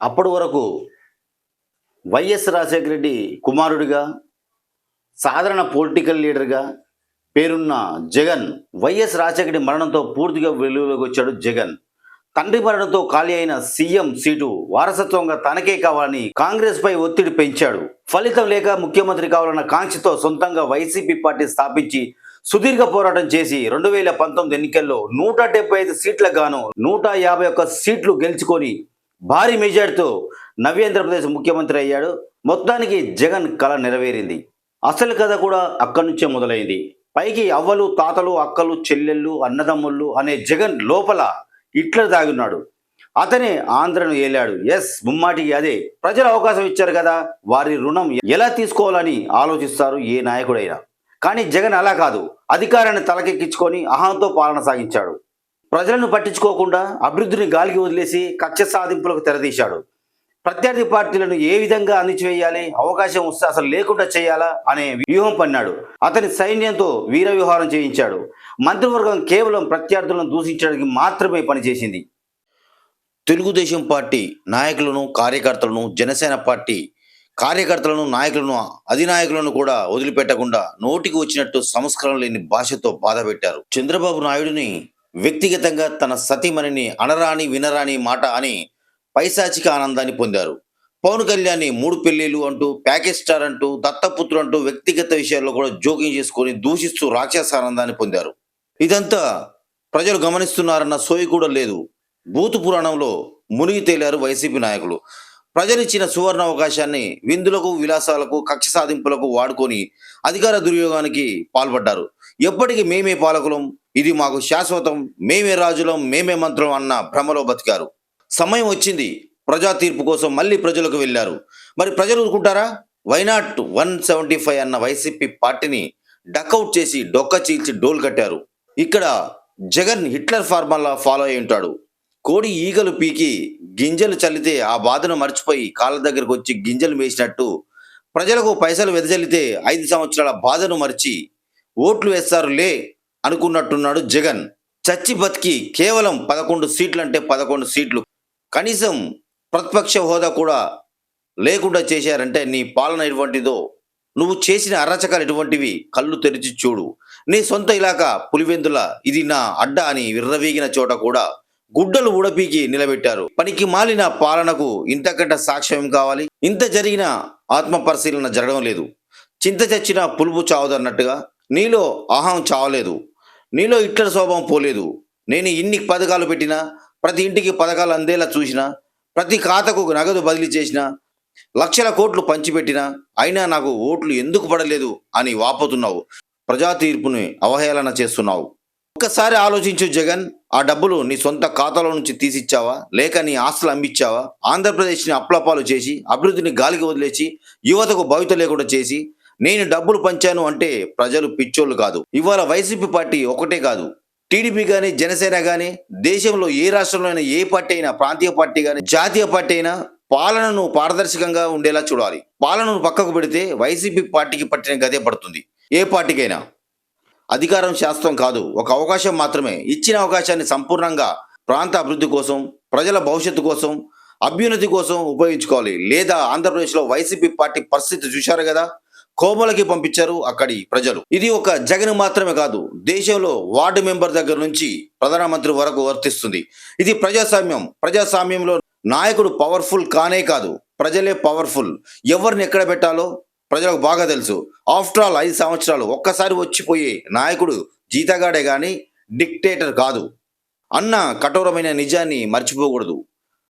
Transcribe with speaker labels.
Speaker 1: అప్పటి వరకు వైఎస్ రాజశేఖర రెడ్డి కుమారుడిగా, సాధారణ పొలిటికల్ లీడర్‌గా పేరున్న జగన్, వైఎస్ రాజశేఖర రెడ్డి మరణంతో పూర్తిగా వెలుగులోకి వచ్చాడు జగన్. తండ్రి మరణంతో ఖాళీ అయిన సీఎం సీటు వారసత్వంగా తనకే కావాలని కాంగ్రెస్‌పై ఒత్తిడి పెంచాడు. ఫలితం లేక ముఖ్యమంత్రి కావాలన్న కాంక్షతో సొంతంగా వైసీపీ పార్టీ స్థాపించి సుదీర్ఘ పోరాటం చేసి 2019 ఎన్నికల్లో 175 సీట్లకు గాను 151 సీట్లు గెలుచుకొని భారీ మెజార్టీతో నవ్యాంధ్రప్రదేశ్ ముఖ్యమంత్రి అయ్యాడు. మొత్తానికి జగన్ కల నెరవేరింది. అసలు కథ కూడా అక్కడి నుంచే మొదలైంది. పైకి అవ్వలు, తాతలు, అక్కలు, చెల్లెళ్ళు, అన్నదమ్ముళ్ళు అనే జగన్ లోపల హిట్లర్ దాగున్నాడు. అతనే ఆంధ్రను ఏలాడు. ఎస్, ముమ్మాటికి అదే. ప్రజలు అవకాశం ఇచ్చారు కదా, వారి రుణం ఎలా తీసుకోవాలని ఆలోచిస్తారు ఏ నాయకుడైనా. కానీ జగన్ అలా కాదు. అధికారాన్ని తలకెక్కించుకొని అహంతో పాలన సాగించాడు. ప్రజలను పట్టించుకోకుండా అభివృద్ధిని గాలికి వదిలేసి కక్ష సాధింపులకు తెరదీశాడు. ప్రత్యర్థి పార్టీలను ఏ విధంగా అణిచివేయాలి, అవకాశం వస్తే అసలు లేకుండా చేయాలా అనే వ్యూహం పన్నాడు. అతని సైన్యంతో వీర వ్యవహారం చేయించాడు. మంత్రివర్గం కేవలం ప్రత్యర్థులను దూషించడానికి మాత్రమే పనిచేసింది. తెలుగుదేశం పార్టీ నాయకులను, కార్యకర్తలను, జనసేన పార్టీ కార్యకర్తలను, నాయకులను, అధినాయకులను కూడా వదిలిపెట్టకుండా నోటికి వచ్చినట్టు సంస్కరణ లేని భాషతో బాధపెట్టారు. చంద్రబాబు నాయుడుని వ్యక్తిగతంగా తన సతీమణిని అనరాని వినరాని మాట అని పైశాచిక ఆనందాన్ని పొందారు. పవన్ కళ్యాణ్ని 3 పెళ్లిళ్ళు అంటూ, ప్యాకేజ్ స్టార్ అంటూ, దత్తపుత్రుడు అంటూ వ్యక్తిగత విషయాల్లో కూడా జోక్యం చేసుకొని దూషిస్తూ రాక్షస ఆనందాన్ని పొందారు. ఇదంతా ప్రజలు గమనిస్తున్నారన్న సోయి కూడా లేదు. భూతు పురాణంలో మునిగి తేలారు వైసీపీ నాయకులు. ప్రజలిచ్చిన సువర్ణ అవకాశాన్ని విందులకు, విలాసాలకు, కక్ష సాధింపులకు వాడుకొని అధికార దుర్యోగానికి పాల్పడ్డారు. ఎప్పటికీ మేమే పాలకులం, ఇది మాకు శాశ్వతం, మేమే రాజులం, మేమే మంత్రం అన్న భ్రమలో బతికారు. సమయం వచ్చింది. ప్రజా తీర్పు కోసం మళ్ళీ ప్రజలకు వెళ్ళారు. మరి ప్రజలు ఊరుకుంటారా? వైనాట్ 175 అన్న వైసీపీ పార్టీని డకౌట్ చేసి డొక్క చీల్చి డోల్ కట్టారు. ఇక్కడ జగన్ హిట్లర్ ఫార్ములా ఫాలో అయి ఉంటాడు. కోడి ఈగలు పీకి గింజలు చల్లితే ఆ బాధను మర్చిపోయి కాళ్ళ దగ్గరకు వచ్చి గింజలు వేసినట్టు ప్రజలకు పైసలు వెదజల్లితే 5 సంవత్సరాల బాధను మర్చి ఓట్లు వేస్తారు లే అనుకున్నట్టున్నాడు జగన్. చచ్చి బతికి కేవలం 11 సీట్లు అంటే 11 సీట్లు, కనీసం ప్రతిపక్ష హోదా కూడా లేకుండా చేశారంటే నీ పాలన ఎటువంటిదో, నువ్వు చేసిన అరాచకాలు ఎటువంటివి కళ్ళు తెరిచి చూడు. నీ సొంత ఇలాకా పులివెందుల ఇది నా అడ్డ అని విర్రవీగిన చోట కూడా గుడ్డలు ఊడపీకి నిలబెట్టారు. పనికి మాలిన పాలనకు ఇంతకంటే సాక్ష్యం కావాలి? ఇంత జరిగిన ఆత్మ పరిశీలన జరగడం లేదు. చింత చచ్చిన పులుపు చావదన్నట్టుగా నీలో అహం చావలేదు, నీలో హిట్లర్ స్వభావం పోలేదు. నేను ఇన్ని పథకాలు పెట్టినా, ప్రతి ఇంటికి పథకాలు అందేలా చూసినా, ప్రతి ఖాతాకు నగదు బదిలీ చేసినా, లక్షల కోట్లు పంచిపెట్టినా, అయినా నాకు ఓట్లు ఎందుకు పడలేదు అని వాపోతున్నావు. ప్రజా తీర్పుని అవహేళన చేస్తున్నావు. ఒక్కసారి ఆలోచించు జగన్. ఆ డబ్బులు నీ సొంత ఖాతాలో నుంచి తీసిచ్చావా, లేక నీ ఆస్తులు అమ్మిచ్చావా? ఆంధ్రప్రదేశ్ని అప్లపాలు చేసి, అభివృద్ధిని గాలికి వదిలేసి, యువతకు భవిత లేకుండా చేసి నేను డబ్బులు పంచాను అంటే ప్రజలు పిచ్చోళ్ళు కాదు. ఇవాళ వైసీపీ పార్టీ ఒకటే కాదు, టీడీపీ కానీ, జనసేన కానీ, దేశంలో ఏ రాష్ట్రంలో అయినా ఏ పార్టీ అయినా, ప్రాంతీయ పార్టీ కానీ, జాతీయ పార్టీ అయినా పాలనను పారదర్శకంగా ఉండేలా చూడాలి. పాలనను పక్కకు పెడితే వైసీపీ పార్టీకి పట్టిన గదే పడుతుంది. ఏ పార్టీకైనా అధికారం శాస్త్రం కాదు, ఒక అవకాశం మాత్రమే. ఇచ్చిన అవకాశాన్ని సంపూర్ణంగా ప్రాంత అభివృద్ధి కోసం, ప్రజల భవిష్యత్తు కోసం, అభ్యున్నతి కోసం ఉపయోగించుకోవాలి. లేదా ఆంధ్రప్రదేశ్లో వైసీపీ పార్టీ పరిస్థితి చూశారు కదా, కోమలకి పంపించారు అక్కడి ప్రజలు. ఇది ఒక జగన్ మాత్రమే కాదు, దేశంలో వార్డు మెంబర్ దగ్గర నుంచి ప్రధానమంత్రి వరకు వర్తిస్తుంది. ఇది ప్రజాస్వామ్యం. ప్రజాస్వామ్యంలో నాయకుడు పవర్ఫుల్ కానే కాదు, ప్రజలే పవర్ఫుల్. ఎవరిని ఎక్కడ పెట్టాలో ప్రజలకు బాగా తెలుసు. ఆఫ్టర్ ఆల్ 5 సంవత్సరాలు ఒక్కసారి వచ్చిపోయే నాయకుడు జీతగాడే కానీ డిక్టేటర్ కాదు అన్న కఠోరమైన నిజాన్ని మర్చిపోకూడదు.